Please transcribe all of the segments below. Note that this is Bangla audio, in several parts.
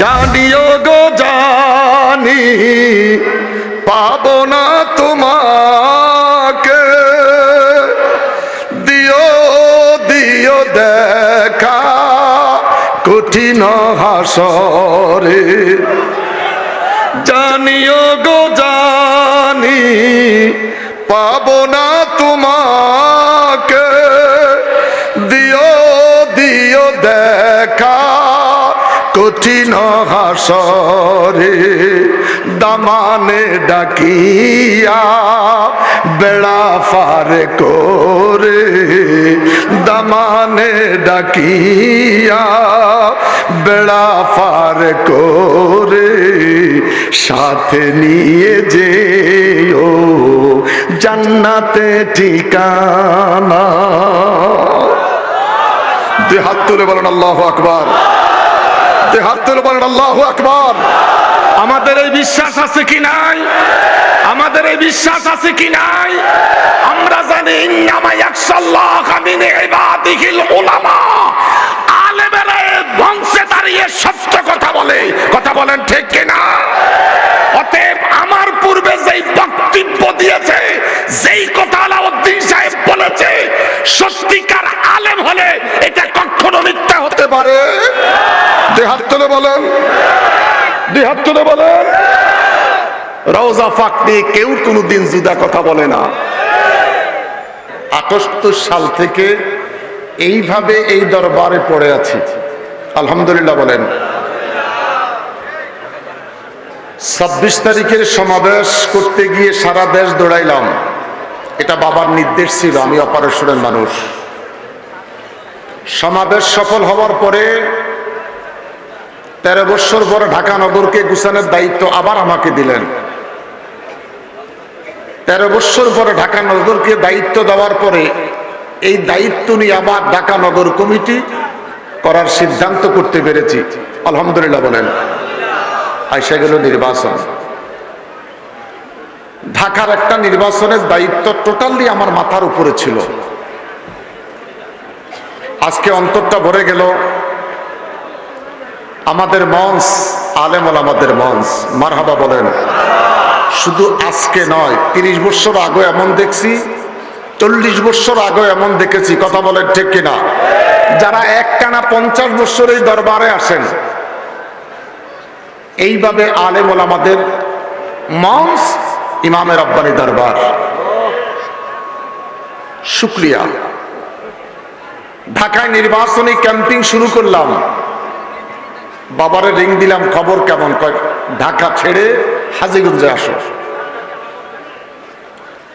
জানিও গো জানি পাবো না তোমাকে, দিও দিও দেখা কঠিন হাসরে। জানিও গো জানি পাবো না তোমাকে, দিও দিও দেখা কঠিন হাসরে। দামানে ডাকিয়া বেড়া পার করে, দামানে ডাকিয়া বেড়া পার করে, সাথে নিয়ে যেও জান্নাতে ঠিকানা। দুই হাত তুলে বলেন আল্লাহু আকবার, দুই হাত তুলে বলেন আল্লাহু আকবার। আমাদের এই বিশ্বাস আছে কি নাই? আমাদের এই বিশ্বাস আছে কি নাই? আমরা জানি ইন্নামা ইয়াখশাল্লাহা মিন ইবাদিহিল উলামা। আলেমেরা বংশে দাঁড়িয়ে সত্য কথা বলে, কথা বলেন ঠিক কিনা? অতএব আমার পূর্বে যেই বক্তব্য দিয়েছে, যেই কথা আলাউদ্দিন সাহেব বলেছে, সত্যিকার আলেম হলে এটা কখনো মিথ্যা হতে পারে? দুই হাত তুলে বলেন, দুই হাত তুলে বলেন। রওজা পাক নিয়ে কেউ কোনোদিন জুদা কথা বলে না। ৭৮ সাল থেকে এইভাবে এই দরবারে পড়ে আছি, আলহামদুলিল্লাহ বলেন। ২৬ তারিখের সমাবেশ করতে গিয়ে সারা দেশ দৌড়াইলাম, এটা বাবার নির্দেশ ছিল, আমি অপারেশনের মানুষ। সমাবেশ সফল হওয়ার পরে 13 বছর পরে ঢাকা নগরকে গুছানোর দায়িত্ব আবার আমাকে দিলেন। 13 বছর পরে ঢাকা নগরকে দায়িত্ব দেওয়ার পরে এই দায়িত্ব নিয়ে আবার ঢাকা নগর কমিটি করার সিদ্ধান্ত করতে পেরেছি, আলহামদুলিল্লাহ বলেন। আইসা গেল নির্বাচন। ঢাকার একটা নির্বাচনের দায়িত্ব টোটালি আমার মাথার উপরে ছিল। আজকে অন্তরটা ভরে গেল। আমাদের মঞ্চ আলেম ওলামাদের মঞ্চ, মারহাবা বলেন। শুধু আজকে নয়, 30 বছর আগে এমন দেখছি, 40 বছর আগে এমন দেখেছি, কথা বলেন ঠিক কিনা? যারা একটানা 50 বছর এই দরবারে আসেন, এইভাবে আলেম ওলামাদের মঞ্চ ইমামে রাব্বানী দরবার, শুকরিয়া। ঢাকায় নির্বাচনী ক্যাম্পিং শুরু করলাম, বাবারে রিং দিলাম, খবর কেমন? কয় ঢাকা ছেড়ে হাজীগঞ্জে আসো।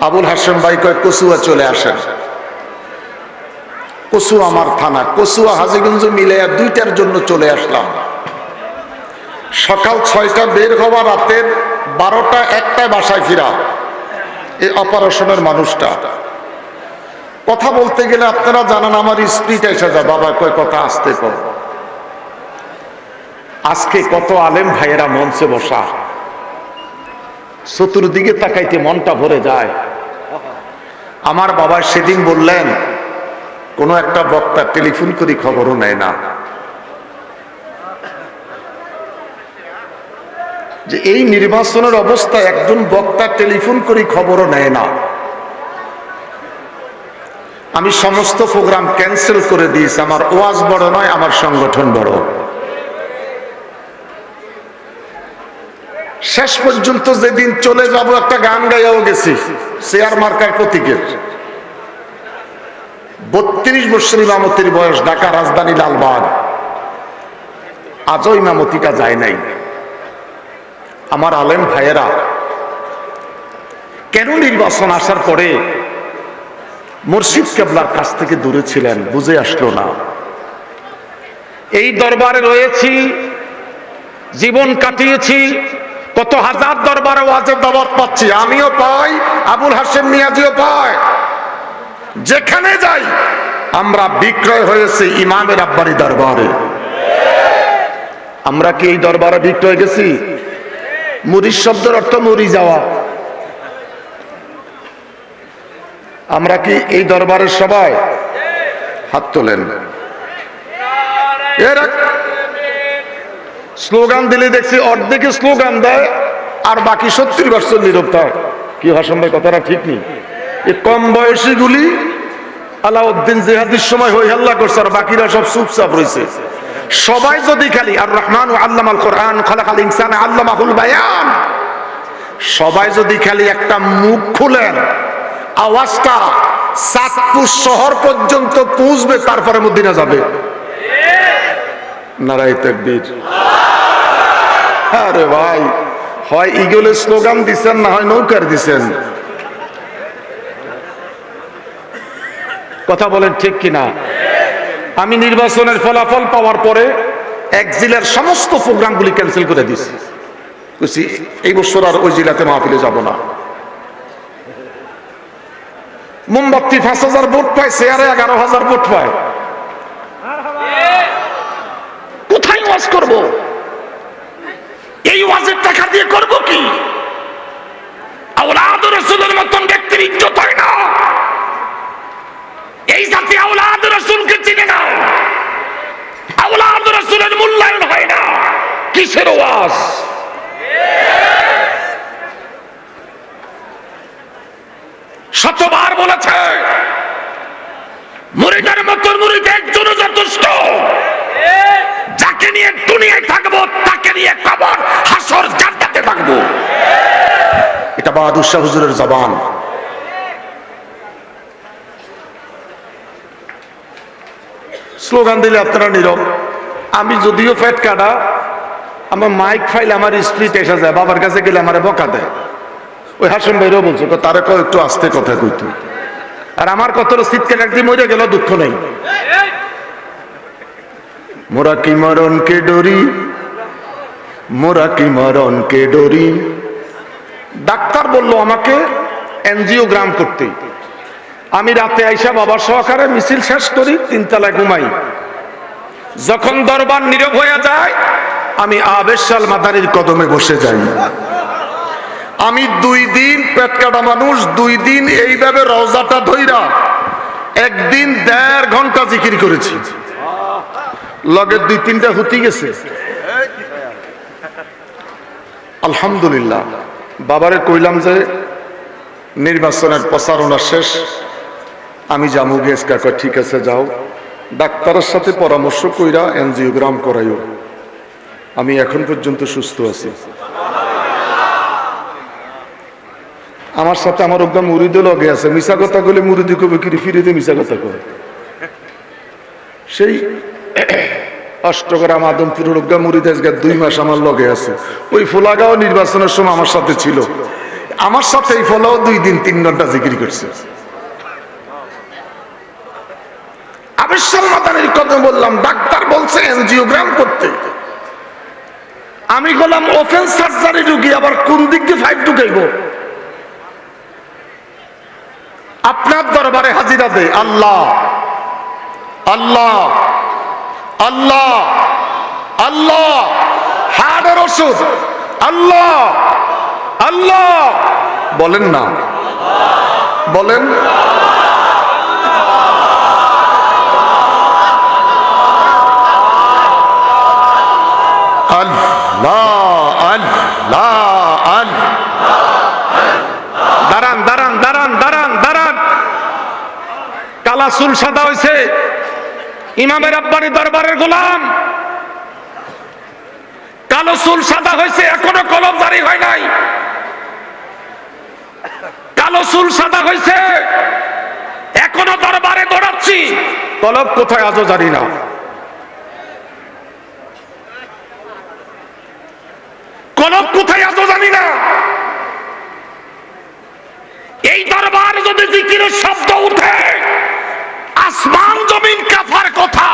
আবুল হাসেম ভাই কয় কচুয়া চলে আসেন। কচুয়া আমার থানা, কচুয়া হাজীগঞ্জ মিলে 2টার জন্য চলে আসলাম। সকাল 6টা বের হওয়া, রাতের 12টা 1টায় বাসায় ফিরা। এই অপারেশনের মানুষটা কথা বলতে গেলে আপনারা জানেন আমার স্পিড এসে যায়, বাবা কয় কথা আসতে কর। আজকে কত আলেম ভাইয়েরা মঞ্চে বসা, চতুর্দিকে তাকাইতে মনটা ভরে যায়। আমার বাবা সেদিন বললেন, কোন একটা বক্তা টেলিফোন করে খবরও নেয় না, যে এই নির্বাচনের অবস্থায় একজন বক্তা টেলিফোন করে খবরও নেয় না। আমি সমস্ত প্রোগ্রাম ক্যান্সেল করে দিয়েছি। আমার ওয়াজ বড় নয়, আমার সংগঠন বড়। শেষ পর্যন্ত যেদিন চলে যাব একটা গান গাইয়াও গেছি, চেয়ার মার্কার প্রতীকের। 32 বছর ইমামতির বয়স, ঢাকা রাজধানী লালবাগ, আজও ইমামতিটা যায় নাই। আমার আলেম ভাইয়েরা কেন নির্বাচন আসার পরে মুর্শিদ কেবলার কাছ থেকে দূরে ছিলেন, বুঝে আসলো না। এই দরবারে রয়েছি, জীবন কাটিয়েছি, কত হাজার দরবারে ওয়াজের দাওয়াত পাচ্ছি, আমিও পাই, আবুল হাশেম মিয়াজিও পায়। যেখানে যাই আমরা বিক্রয় হয়েছে ইমামে রাব্বানী দরবারে। আমরা কি এই দরবারে বিক্রয় গেছি? মুরিদ শব্দের অর্থ মরি যাওয়া। আমরা কি এই দরবারের সবাই? হাত তোলেন। স্লোগান দিলে দেখছি অর্ধেকে স্লোগান দেয় আর বাকি 70% নীরব থাকে। কি হাসান ভাই, কথাটা ঠিক নেই? এই কম বয়সী গুলি আলাউদ্দিন জিহাদির সময় হই হাল্লা করছে আর বাকিরা সব চুপচাপ রয়েছে। সবাই যদি খালি আর রহমান আল্লামাল কোরআন খালাকাল ইনসান আল্লামাহুল বায়ান, সবাই যদি খালি একটা মুখ খুলেন, আওয়াজটা চাঁদপুর শহর পর্যন্ত পৌঁছবে, তারপরে মদিনা যাবে। নারায়ে তাকবীর। আরে ভাই, হয় ইগলের স্লোগান দিচ্ছেন, না হয় নৌকার দিচ্ছেন। কথা বলেন ঠিক কিনা? আমি নির্বাচনের ফলাফল পাওয়ার পরে এক জেলার সমস্ত প্রোগ্রামগুলি ক্যান্সেল করে দিয়েছি। বুঝছি এই বছর আর ওই জেলাতে মাহফিলে যাব না। মোমবাতি ৫,০০০ ভোট পায়, শেয়ারে ১১,০০০ ভোট পায়। কোথায় ওয়াজ করব? এই ওয়াজের টাকা দিয়ে করব কি? আওলাদ রাসূলের মতন ব্যক্তির ইজ্জত হয় না। এই জাতি আওলাদ রাসূলকে চিনে না, আওলাদ রাসূলের মূল্যায়ন হয় না। কিসের ওয়াজ? শতবার বলেছে, মুরিদের মতন মুরিদ একজনও যথেষ্ট। যাকে নিয়ে দুনিয়ায় থাকবো তাকে নিয়ে কবর হাসর জান্নাতে থাকবো। এটা বাহাদুর শাহ হুজুরের জবান। স্লোগান দিলে আপনারা নীরব। আমি যদিও ফ্যাট কাটা, আমার মাইক ফাইল আমার স্প্রিট এসে যায়, বাবার কাছে গেলে আমার বকা দেয়। ওই হাসন ভাইরাও বলছো তারা একটু আস্তে কথা কইতো, আর আমার কত শীতকে একদিন মরে গেল দুঃখ নেই। মোরা কি মরণকে ডরি, মোরা কি মরণকে ডরি। ডাক্তার বলল আমাকে এনজিওগ্রাম করতে। আমি রাতে আইসা বাবার সহকারে মিছিল শেষ করি, 3 তলায় ঘুমাই। যখন দরবার নীরব হয়ে যায়, আমি আবেশাল মাদারির কদমে বসে যাই। আমি 2 দিন পেট কাটা মানুষ, 2 দিন এইভাবে রওজাটা ধইরা একদিন 1.5 ঘন্টা জিকির করেছি। লগে 2-3টা হুতি গেছে। আলহামদুলিল্লাহ। বাবারে কইলাম যে নির্বাচনের প্রচারণা শেষ, আমি যাবো গেছ। কাকা ঠিক আছে যাও, ডাক্তারের সাথে পরামর্শ কইরা এনজিওগ্রাম করাইও। আমি এখন পর্যন্ত সুস্থ আছি। আমার সাথে আমার একদম মুরিদও লগে আছে। মিশা কথা বলে মুরিদি কবে কি ফিরিতে মিশা কথা কয়। সেই অষ্টগ্রাম আদমপুরের লোকগা মুরিদ আজকে 2 মাস আমার লগে আছে। ওই ফোলাগাঁও নির্বাচনের সময় আমার সাথে ছিল। আমার সাথে এই ফলাও 2 দিন 3 ঘন্টা জিকির করছে। আবেশাল মাদানির কথা বললাম, ডাক্তার বলছে এনজিওগ্রাম করতে। আমি বললাম ওপেন সার্জারি রুগী, আবার কোন দিক দিয়ে 5 ঢুকাইব? আপনার দরবারে হাজিরা দে। আল্লাহ আল্লাহ আল্লাহ আল্লাহ, হাড়ের ওষুধ আল্লাহ আল্লাহ বলেন না, বলেন। আল্লাহ আল্লাহ আল্লাহ। দাঁড়ান দাঁড়ান দাঁড়ান দাঁড়ান দাঁড়ান। কালা চুল সাদা হয়েছে, ইমামের আব্বানি দরবারের গোলাম। কালো চুল সাদা হয়েছে, এখনো কলম জারি হয় নাই। কালো চুল সাদা হয়েছে, এখনো দরবারে দৌড়াচ্ছি, কলম কোথায় আজও জানি না। কলম কোথায় আজও জানি না। এই দরবার যদি জিকিরের শব্দ উঠে, আসমান জমিন কাফার কথা।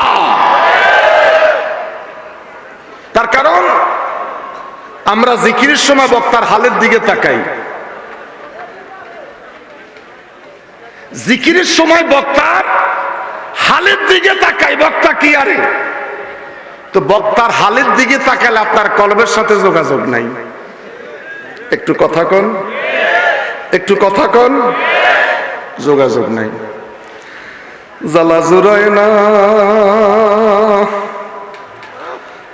তার কারণ আমরা জিকিরের সময় বক্তার হালের দিকে তাকাই। জিকিরের সময় বক্তার হালের দিকে তাকাই, বক্তা কি আরে। তো বক্তার হালের দিকে তাকালে আপনার কলবের সাথে যোগাযোগ নাই। একটু কথা কন, একটু কথা কন, যোগাযোগ নাই। জ্বালা জুড়ায় না,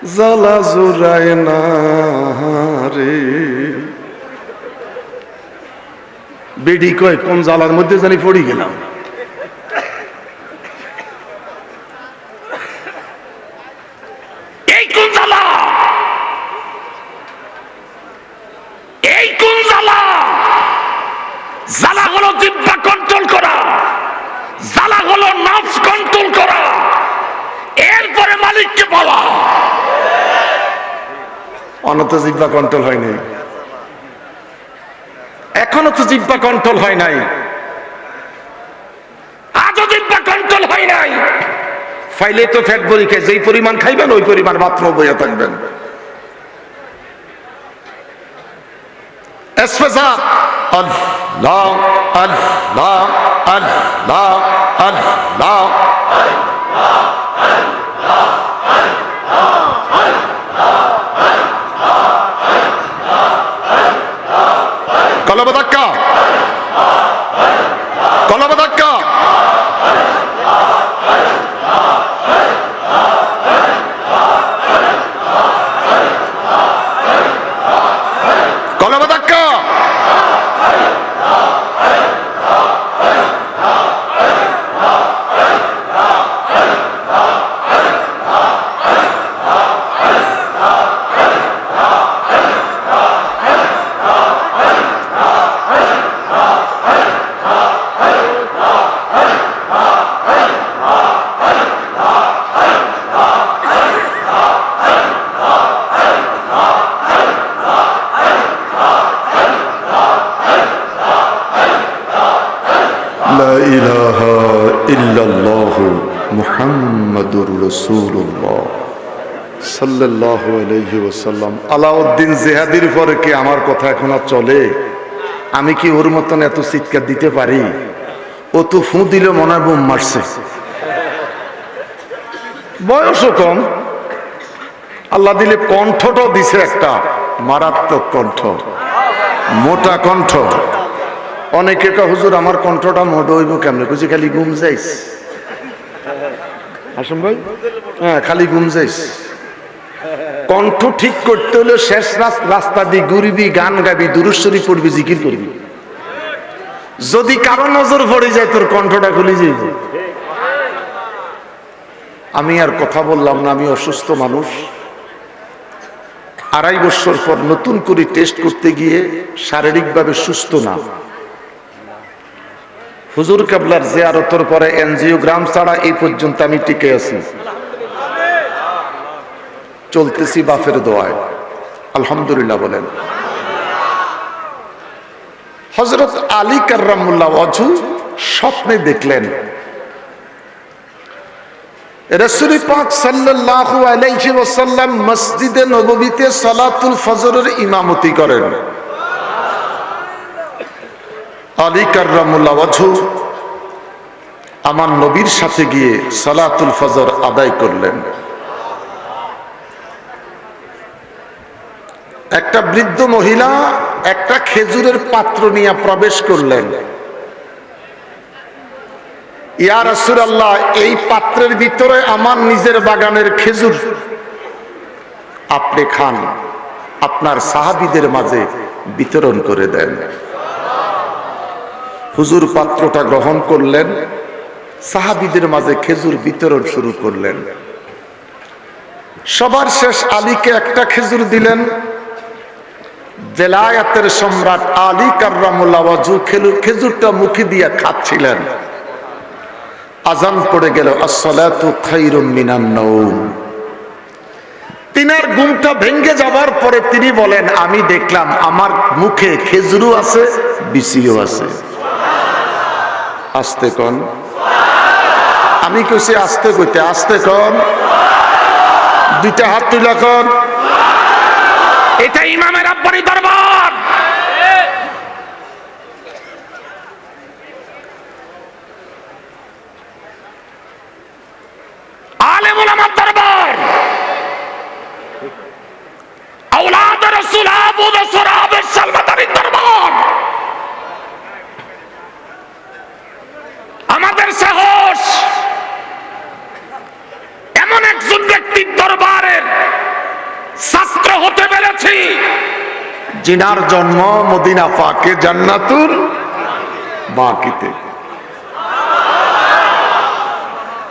জ্বালা জোড়ায় না রে। বেডি কয় কোন জ্বালার মধ্যে জানি পড়ি গেলাম। এই কোন জ্বালা, এই কোন জ্বালা? জ্বালা হলো জিহ্বা কন্ট্রোল করা, জ্বালা হলো নফস কন্ট্রোল করা, এরপরে মালিককে পাওয়া। অনত জিহ্বা কন্ট্রোল হয় নাই, এখনো তো জিহ্বা কন্ট্রোল হয় নাই, আজও জিহ্বা কন্ট্রোল হয় নাই। ফাইলে তো ফ্যাট বড়ি খায়, যেই পরিমাণ খাইবেন ওই পরিমাণ মাত্র বইয়া থাকবেন। আল্লাহ আল্লাহ আল্লাহ আল্লাহ। কলবদাক্কা কলবদাক্কা কলবদাক্কা। লা ইলাহা ইল্লাল্লাহ মুহাম্মাদুর রাসূলুল্লাহ সাল্লাল্লাহু আলাইহি ওয়াসাল্লাম। আলাউদ্দিন জিহাদির পরে কি আমার কথা এখন আর চলে? আমি কি ওর মতন এত চিৎকার দিতে পারি? ও তো ফু দিলে মনে হয় বোম মারছে। বয়সও কম, আল্লাহ দিলে কণ্ঠটাও দিছে একটা মারাত্মক কণ্ঠ, মোটা কণ্ঠ। অনেকে কা হুজুর আমার কণ্ঠটা মোটা হইব কেমনে? বুঝি খালি ঘুম যাইস আসম ভাই, হ্যাঁ খালি ঘুম যাইস। কণ্ঠ ঠিক করতে হলে শেষ রাস্তা দিয়ে ঘুরবি, গান গাবি, দুরূদ শরীফ পড়বি, জিকির করবি। যদি কারো নজর পড়ে যায় তোর কণ্ঠটা খুলে যাইব। আমি আর কথা বললাম না, আমি অসুস্থ মানুষ। 2.5 বছর পর নতুন করে টেস্ট করতে গিয়ে শারীরিকভাবে সুস্থ না। হুজুর কেবলার জিয়ারতের পরে এনজিওগ্রাম ছাড়া এই পর্যন্ত আমি টিকে আছি, চলতেছি বাপের দোয়ায়, আলহামদুলিল্লাহ বলেন। হযরত আলী কাররামুল্লাহ ওয়াজহু স্বপ্নে দেখলেন রাসূল পাক সাল্লাল্লাহু আলাইহি ওয়াসাল্লাম মসজিদে নববীতে সালাতুল ফজরের ইমামতি করেন। আলী কাররামুল্লাহ ওয়াজহু আমার নবীর সাথে গিয়ে সালাতুল ফজর আদায় করলেন। একটা বৃদ্ধ মহিলা একটা খেজুরের পাত্র নিয়ে প্রবেশ করলেন। ইয়া রাসূলুল্লাহ, এই পাত্রের ভিতরে আমার নিজের বাগানের খেজুর, আপনি খান, আপনার সাহাবীদের মাঝে বিতরণ করে দেন। হুজুর পাত্রটা গ্রহণ করলেন, সাহাবীদের মাঝে খেজুর বিতরণ শুরু করলেন। সবার শেষ আলীকে একটা খেজুর দিলেন। বেলায়েতের সম্রাট আলী কাররামুল্লাহ ওয়াজহু খেজুরটা মুখে দিয়ে খাচ্ছিলেন। আজান পড়ে গেল, আসসালাতু খায়রুম মিনান নাওম। তিনার ঘুমটা ভেঙে যাওয়ার পরে তিনি বলেন, আমি দেখলাম আমার মুখে খেজুরও আছে, বিচিও আছে। আস্তে কন, আমি কইছি আস্তে কইতে, আস্তে কন, দুইটা হাত তুলা কন। এটা ইমামের আব্বারি দরবার। আলেম উলামার দরবার। আওলাদ রাসূল আবু বকর আবেদ সালমাতারির দরবার। আমাদের সাহস এমন একজন ব্যক্তির দরবারের জিনার জন্ম মদিনা পাকে জান্নাতুল বাকিতে।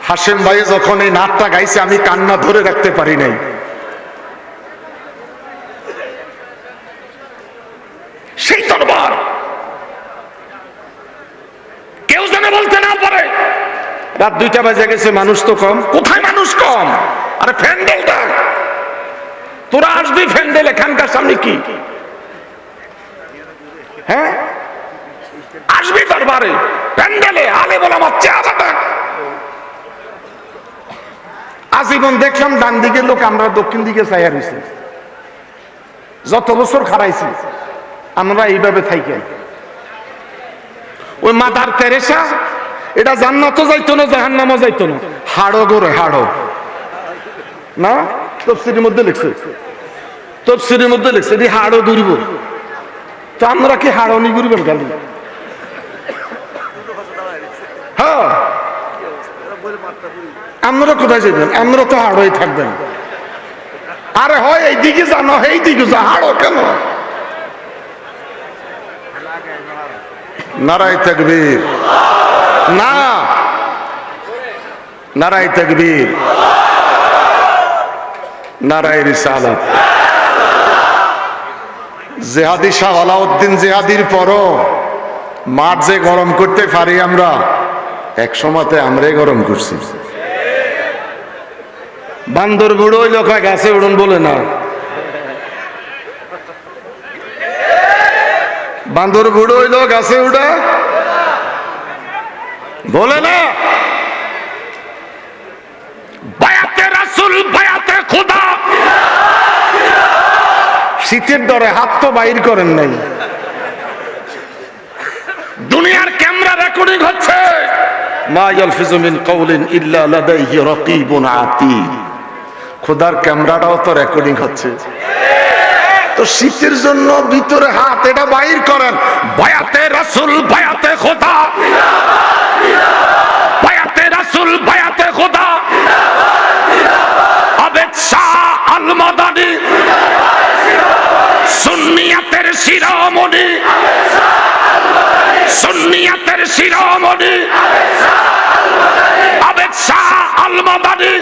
হাশেম ভাই যখন এই নাটটা গাইছে আমি কান্না ধরে রাখতে পারি নাই। সেই দরবার কেউ যেন বলতে না পারে রাত 2টা বাজে গেছে মানুষ তো কম। কোথায় মানুষ কম? আরে প্যান্ডেলটা তোরা আসবি প্যান্ডেল এখানকার সামনে কি হ্যাঁ আসবি দরবারে প্যান্ডেলে আলে বলা মারছে আলাদা। আজীবন দেখলাম ডান দিকের লোক আমরা দক্ষিণ দিকে চাইয়া রয়েছি। যত বছর খারাইছি আমরা এইভাবে থাকি। ওই মাদার তেরেসা এটা জান্নাতও যাইতো না জাহান্নামও যাইতো না, হাড়ো গোরে হাড়ো না তফসিরের মধ্যে লিখছে, তফসিরের মধ্যে লিখছে এটি হাড়ো ঘুরব। তো আমরা কি হাড়ো নি ঘুরবেন খালি? হ্যাঁ আমরা কোথায় যাবেন? আমরা তো হাড়োই থাকবেন। আরে হয় এইদিকে জানো এই দিকে যা, হাড়ো কেন? নারায়ে তাকবীর, না নারায়ে তাকবীর, নারায়ে রিসালাত। জিহাদি শাহ আলাউদ্দিন জিহাদির পরও মাঠ যে গরম করতে পারি আমরা, এক সময়তে আমরাই গরম করছি। বান্দর বুড়ো ওই লোক গাছে উড়ুন বলে না, বান্দর বুড়ো ওই লোক গাছে উড়া বলে না। বায়াতে রাসূল বায়াতে খোদা, শীতের ডরে হাত তো বাইর করেন নাই। দুনিয়ার ক্যামেরা রেকর্ডিং হচ্ছে, মা ইয়ালফিজু মিন কাওলিন ইল্লা লাদাইহি রাকিবুন আতীদ। খোদার ক্যামেরাটাও তো রেকর্ডিং হচ্ছে। তো শীতের জন্য ভিতরে হাত এটা বাইর করেন। বায়াতে রাসূল বায়াতে খোদা, বায়াতে রাসূল বায়াতে খোদা, আবেদ শাহ আল মাদানী সুন্নিয়াতের শিরোমণি, সুন্নিয়াতের শিরোমণি আবেদ শাহ আল মাদানী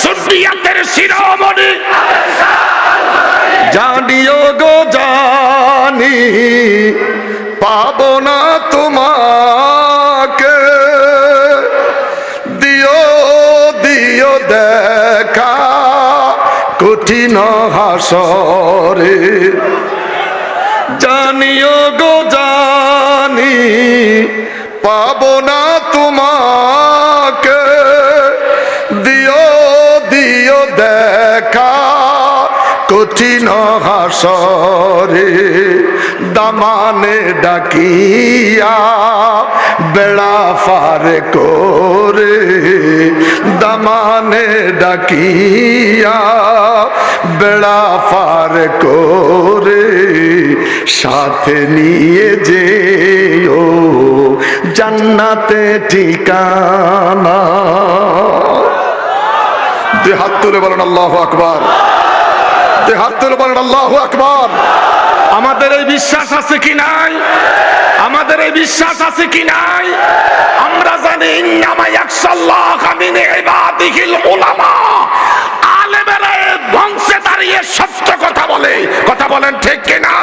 সুন্নিয়াতের শিরোমণি। জানিও গো জানি পাবো না তোমাকে, দিও দিও দেখা কঠিন হাসরে। জানিও গো জানি পাবো না তোমাকে, দিও দিও দেখা কঠিন হাসরে। দামানে ডাকিয়া বেড়া পার করে, দামানে ডাকিয়া বেড়া পার করে, সাথে নিয়ে যেও জান্নাতে ঠিকানা। দুই হাত তুলে বলেন আল্লাহু আকবার, দুই হাত তুলে বলেন আল্লাহু আকবার। আমাদের এই বিশ্বাস আছে কি নাই? আমাদের এই বিশ্বাস আছে কি নাই? আমরা জানি ইন্নামা ইয়াখশাল্লাহা মিন ইবাদিহিল উলামা। আলেমেরা বংশে দাঁড়িয়ে সত্য কথা বলে, কথা বলেন ঠিক কিনা?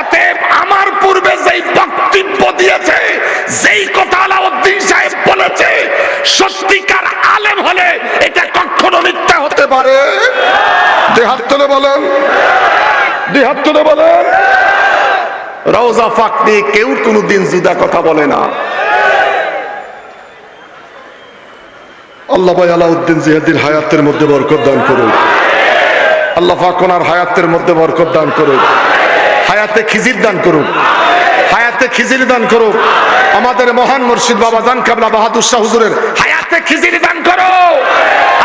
অতএব আমার পূর্বে যেই বক্তব্য দিয়েছে, যেই কথা আলাউদ্দিন সাহেব বলেছে, সত্যিকার আলেম হলে এটা কখনো মিথ্যা হতে পারে? দুই হাত তুলে বলেন, দুই হাত তুলে বলেন। রওজা পাক নিয়ে কেউ কোনোদিন জুদা কথা বলে না। আল্লাহ ভাই আলাউদ্দিন জিহাদির হায়াতের মধ্যে বরকত দান করুন। আল্লাহ পাক ওনার হায়াতের মধ্যে বরকত দান করুন, হায়াতে খিজির দান করুন, হায়াতে খিজির দান করুন। আমাদের মহান মুর্শিদ বাবা জান কাবলা বাহাদুর শাহ হুজুরের হায়াতে খিজির দান করো।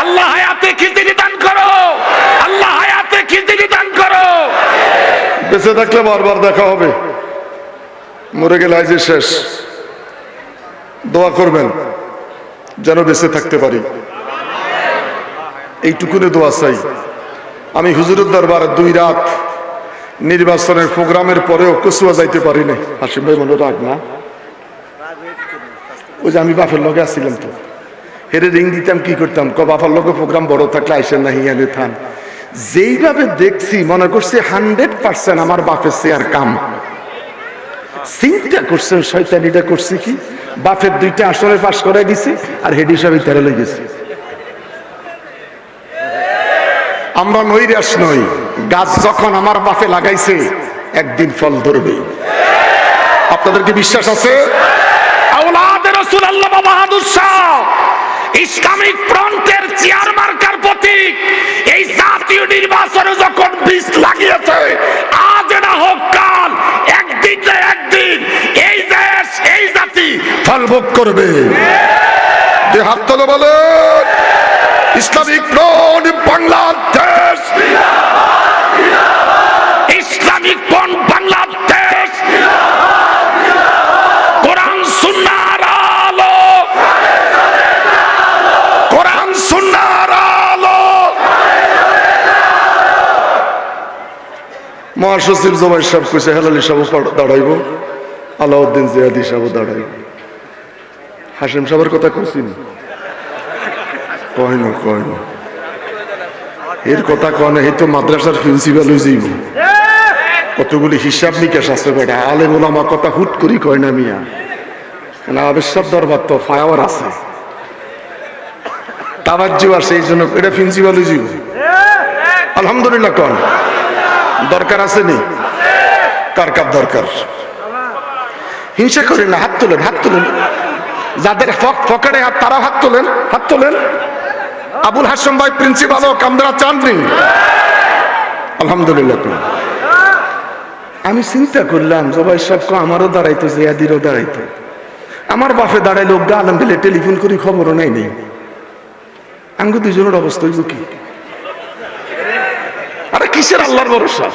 আল্লাহ হায়াতে খিজির দান করো, আল্লাহ হায়াতে খিজির দান করো। বেঁচে থাকলে বারবার দেখা হবে, মরে গেলে আজ শেষ। দোয়া করবেন যেন বেঁচে থাকতে পারি, এইটুকুনে দোয়া চাই। আমি হুজুরের দরবারে 2 রাত নির্বাচনের প্রোগ্রামের পরেও কচুয়া যাইতে পারি নাই। হাসিম ভাই মনে রাখ না, ওই যে আমি বাপের লগে আসছিলাম তো, হেরে রিং দিতাম, কি করতাম, বাপার লগে প্রোগ্রাম বড় থাকলে আইসেন না, হিয়ানে থান। যেইভাবে দেখছি মনে করছি 100% আমার বাপের চেয়ার কাম। চিন্তা করছেন শয়তানিটা করছি কি, বাপের 2টা আসরে পাশ করে দিছি আর হেড হিসাবে তেরে লেগেছি। আমরা নৈরাশ নই, গাছ যখন আমার বাপে লাগাইছে একদিন ফল ধরবে। আপনাদেরকে বিশ্বাস আছে? আওলাদে রাসূল আল্লামা বাহাদুর শাহ ইসলামিক ফ্রন্টের চেয়ার মার্কার প্রতীক, এই জাতীয় নির্বাচনে যখন বীজ লাগিয়েছে, আজ না হোক কাল, একদিন না একদিন এই দেশ এই জাতি ফলভোগ করবে। হাত তুলে বলেন Islamic front Bangladesh, Islamic front Bangladesh, কোরআন সুন্নাহর আলো, কোরআন সুন্নাহর আলো। মহাসচিব জুবাইর সাহেব কইছে হেলালি সাহেব দাঁড়াইব, আলাউদ্দিন জিয়াদি সাহেব দাঁড়াইব। হাশিম সাহেবের কথা কইছিনি, কয় না এর কথা কয় না, এই তো মাদ্রাসার প্রিন্সিপাল হয়ে যাইব। কতগুলি হিসাব নিকাশ আছে বেটা, আলেম ওলামা কথা হুট করি কয় না মিয়া, আবেশাব দরবার তো ফায়ার আছে, তাবাজ্জু আছে, এই জন্য এটা প্রিন্সিপাল হয়ে যাইব। আলহামদুলিল্লাহ কোন দরকার আছে নি, কার কার দরকার? হিংসা করেন না, হাত তোলেন, হাত তোলেন, যাদের পকেটে হাত তারা হাত তোলেন, হাত তোলেন। আবুল হাসেম ভাই প্রিন্সিপাল হোক, আমরা চাননি। আলহামদুলিল্লাহ। আমি চিন্তা করলাম জবাই সাহেব আমারও দাঁড়াইতো, জিয়াদিরও দাঁড়াইতো, আমার বাপে দাঁড়াইলে অজ্ঞা আলম দিলে টেলিফোন করি খবরও নাই নেই। আঙ্গু 2জনের অবস্থা হইব কি? আরে কিসের আল্লাহর ভরসা?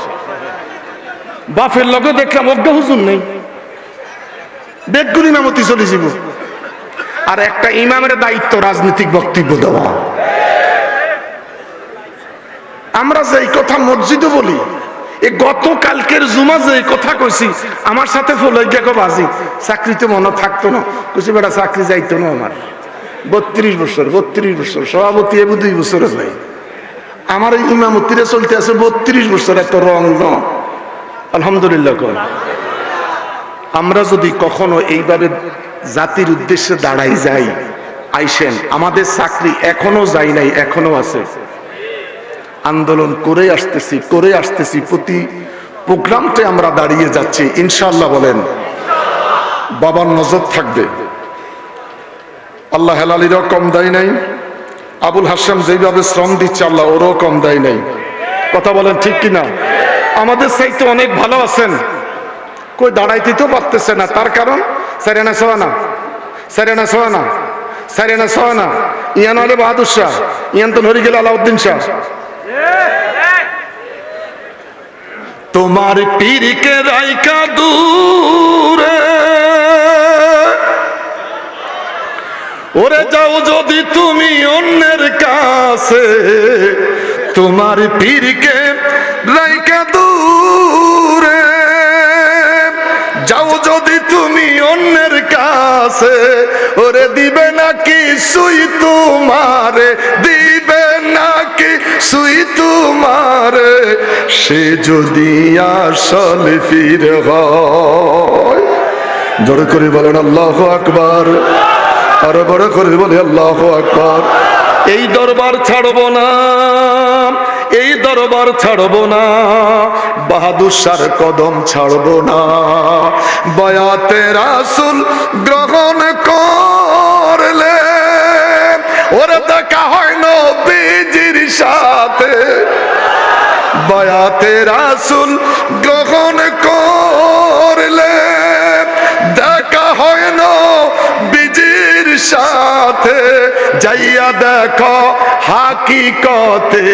বাপের লগে দেখলাম অজ্ঞা হুজুর নেই, বেগুন ইমামতি চলে যাব। আর একটা ইমামের দায়িত্ব রাজনৈতিক বক্তব্য দেওয়া। আমরা যে কথা মসজিদে বলি, এই গতকালকের জুমা যে কথা কইছি, আমার সাথে ফলো গিয়ে বাজি চাকরিতে মনে থাকতো না, কইছি বেটা চাকরি যাইতো না আমার। 32 বছর সভাপতি এবু 2 বছর যাই, আমার এই ইমামতিরে চলতে আছে 32 বছর, এত রং ন। আলহামদুলিল্লাহ। আমরা যদি কখনো এইভাবে জাতির উদ্দেশ্যে দাঁড়াই যাই, আইসেন, আমাদের চাকরি এখনো যাই নাই, এখনো আছে। আন্দোলন করে আসতেছি, প্রতি প্রোগ্রামতে আমরা দাঁড়িয়ে যাচ্ছি, ইনশাআল্লাহ বলেন বাবার নজর থাকবে। আল্লাহ হেলালিরও কম দেয় নাই, আবুল হাসেম যেভাবে শ্রম দিচ্ছে আল্লাহ ওরও কম দেয় নাই। কথা বলেন ঠিক কিনা? আমাদের চাইতে অনেক ভালো আছেন, কই দাঁড়াইতে তো পারতেছে না, তার কারণ সারিয়ানা সোয়ানা ইয়ান হলে বাহাদুর শাহ, ইয়ান তো হরি গেল আলাউদ্দিন শাহ। তোমার পীরকে রাইকা দূরে ওরে যাও যদি তুমি অন্যের কাছে, তোমার পীরকে রাইকা দূরে যাও যদি তুমি অন্যের কাছে, ওরে দিবে নাকি সুই তোমারে, দিবে নাকি সুই তোমারে, সে যদি আসল পীর হয়। জোরে করে বলেন আল্লাহু আকবার, আরো বড় করে বলে আল্লাহু আকবার। এই দরবার ছাড়বো না, এই দরবার ছাড়বো না, বাহাদুর শাহর কদম ছাড়বো না। বায়াতে রাসূল গ্রহণ করলে ওরে দেখা হয় নবীজির সাথে, বায়াতে রাসূল গ্রহণ করলে দেখা হয় নবীজির সাথে। সাথে যাইয়া দেখো হাকিকতে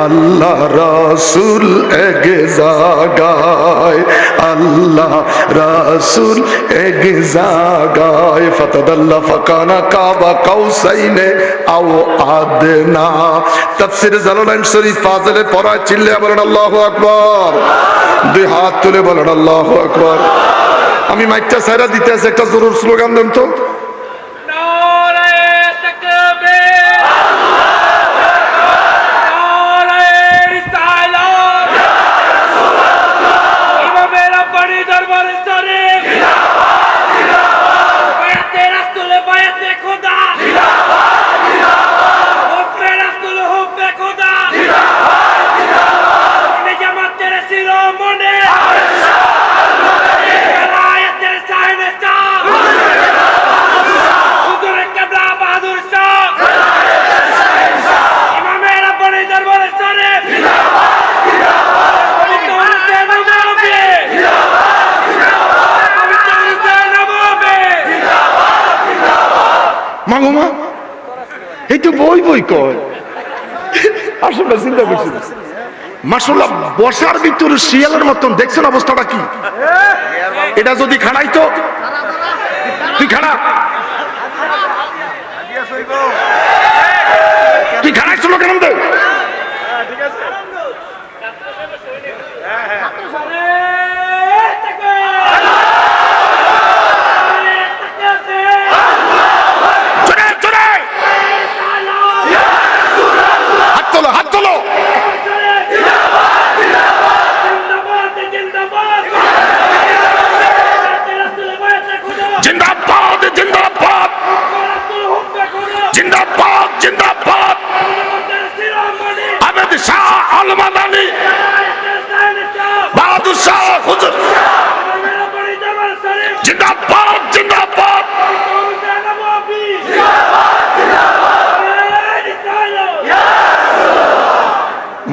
আল্লাহ রাসূল এক জায়গায়, আল্লাহ রাসূল এক জায়গায়। ফাতাদাল্লা ফাকানা কাবা কাউসাইনে আও আদনা। তাফসীর জালালাইন শরীফ ফাজিলে পড়া চিল্লে বলেন আল্লাহু আকবার। দুই হাত তুলে বলেন আল্লাহু আকবার। আমি মাইকটা ছাইরা দিতেছি, একটা জরুর স্লোগান দেন তো। মাগোমা এই তো বই বই কয়, আসলে চিন্তা করছি মাশাআল্লাহ বসার ভিতরে শিয়ালের মতন দেখছেন অবস্থাটা কি? এটা যদি খাড়াই তো তুই খাড়া, তুই খাড়াইছিল কেন?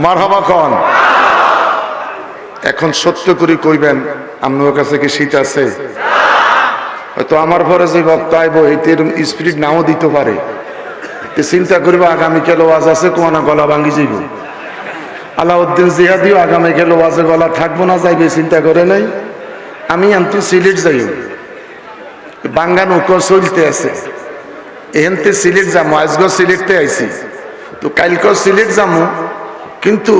মারহাবা কোন। এখন সত্য করে কইবেন আপনার কাছে কি শীত আছে? হয়তো আমার পরে যে বক্তা আইব এইটার স্পিরিট নাও দিতে পারে। চিন্তা করবো আগামীকাল ওয়াজ আছে, কোনা গলা ভাঙ্গি যাইব। আলাউদ্দিন জিহাদিও আগামীকাল ওয়াজে গলা থাকবো না যাইবে চিন্তা করে নাই। আমি আন্তু সিলেট যাই, বাঙ্গা নৌকো চলতে আছে, এহেনতে সিলেট যাবো। আজগো সিলেটতে আইছি, তো কালকেও সিলেট যাবো, কিন্তু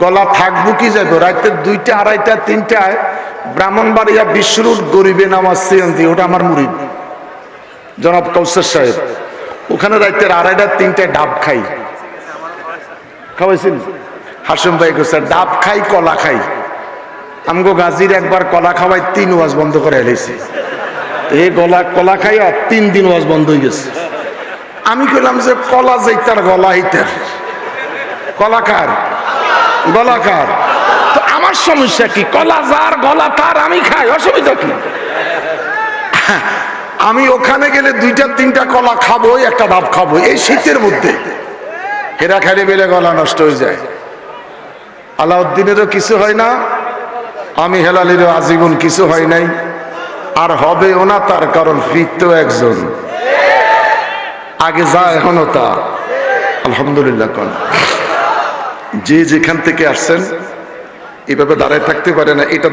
গলা থাকবো কি যাইব? রাতে 2টা, 2:30, 3টায় ব্রাহ্মণবাড়িয়া বিশ্বরুট গরিবে নামাজ সিএনজি, ওটা আমার মুরিদ জনাব কৌসার সাহেব। ওখানে রাতে 2:30, 3টায় ডাব খাই। খাওয়াইছেন হাসিম ভাই? গোসার ডাব খাই, কলা খাই। আমগো গাজীর একবার কলা খাওয়াই 3 ওয়াজ বন্ধ করে এলাইছে। এই কলা খাই 3 দিন ওয়াজ বন্ধ হয়ে গেছে। আমি কইলাম যে কলা যাইতার গলা হইতার, কলাকার গলাকার। তো আমার সমস্যা কি? কলা যার গলা তার, আমি খাই, অসুবিধা কি? আমি ওখানে গেলে 2টা 3টা কলা খাবো, একটা ডাব খাবো এই শীতের মধ্যে। হেরা খাইলে বেলে গলা নষ্ট হয়ে যায়। আলাউদ্দিনেরও কিছু হয় না, আমি হেলালিরও আজীবন কিছু হয় নাই, আর হবেও না। তার কারণ ফির তো একজন, আগে যা এখনো তা। আলহামদুলিল্লাহ। কোন যে যেখান থেকে আসছেন এভাবে দাঁড়ায় থাকতে পারে না, এটা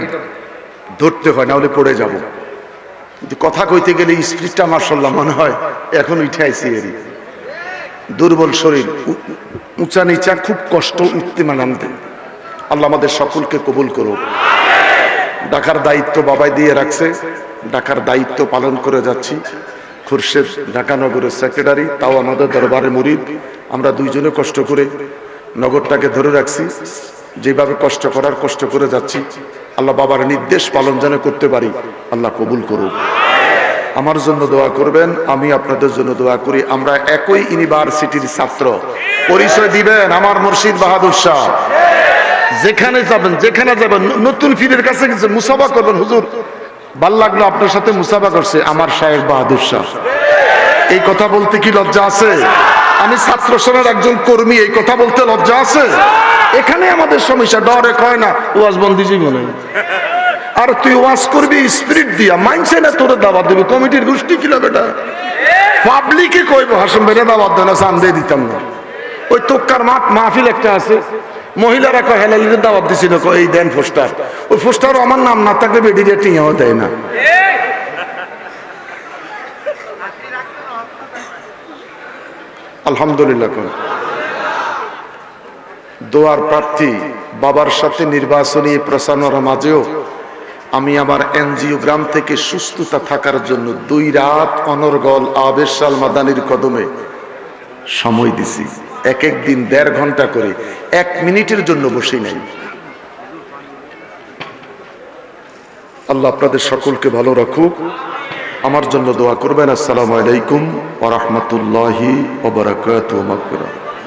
ধরতে হয়, না হলে পড়ে যাব। কিন্তু কথা কইতে গেলে স্পিরিটটা মাশাআল্লাহ মনে হয় এখন উঠে আইছি। এরই দুর্বল শরীর, উঁচা নিচা, খুব কষ্ট উঠতে নামতে। আল্লাহ আমাদের সকলকে কবুল করুক। ঢাকার দায়িত্ব বাবাই দিয়ে রাখছে, ঢাকার দায়িত্ব পালন করে যাচ্ছি। খুরশেদ ঢাকা নগরের সেক্রেটারি, তাও আমাদের দরবারে মুরিদ। আমরা দুইজনে কষ্ট করে নগরটাকে ধরে রাখছি, যেভাবে কষ্ট করে যাচ্ছি। আল্লাহ বাবার নির্দেশ পালন যেন করতে পারি, আল্লাহ কবুল করুক। আমার জন্য দোয়া করবেন, আমি আপনাদের জন্য দোয়া করি। আমরা একই ইউনিভার্সিটির ছাত্র। পরিচয় দিবেন আমার মুর্শিদ বাহাদুর শাহ। যেখানে যাবেন নতুন পীরের কাছে মুসাফা করবেন, হুজুর ভাল লাগলো আপনার সাথে মুসাফা করছে আমার শাহেখ বাহাদুর শাহ। এই কথা বলতে কি লজ্জা আছে? আমি ছাত্র সমাজের একজন কর্মী, এই কথা বলতে লজ্জা আছে? এখানে আমাদের সমস্যা, ডরে কয় না ওয়াজ বন্দি জীবনে। আর তুই ওয়াজ করবি স্পিরিট দিয়া, মাইনছে না তোরে দাওয়াত দিবি, কমিটির গোষ্ঠী কিনা বেটা। পাবলিকে কইব হাসিম ভাইরা দাওয়াত দেন না, চান্দে দিতাম না। ওই তোক্কার মাহফিল একটা আছে, মহিলারা কয় হেলালিদের দাওয়াত দিছিল, এই দেন পোস্টার। ওই পোস্টার আমার নাম না থাকলে বেডিরে টিয়াও দেয় না। আলহামদুলিল্লাহ। কোন দোয়ার প্রার্থী বাবার সাথে নির্বাচনী প্রচারণার মাঝেও আমি আমার এনজিও গ্রাম থেকে সুস্থতা থাকার জন্য 2 রাত অনর্গল আবেশাল মাদানির কদমে সময় দিছি। এক এক দিন 1.5 ঘন্টা করে, 1 মিনিটের জন্য বসে নাই। আল্লাহ আপনাদের সকলকে ভালো রাখুক। আমার জন্য দোয়া করবেন। আসসালামু আলাইকুম ওয়া রাহমাতুল্লাহি ওয়া বারাকাতুহু।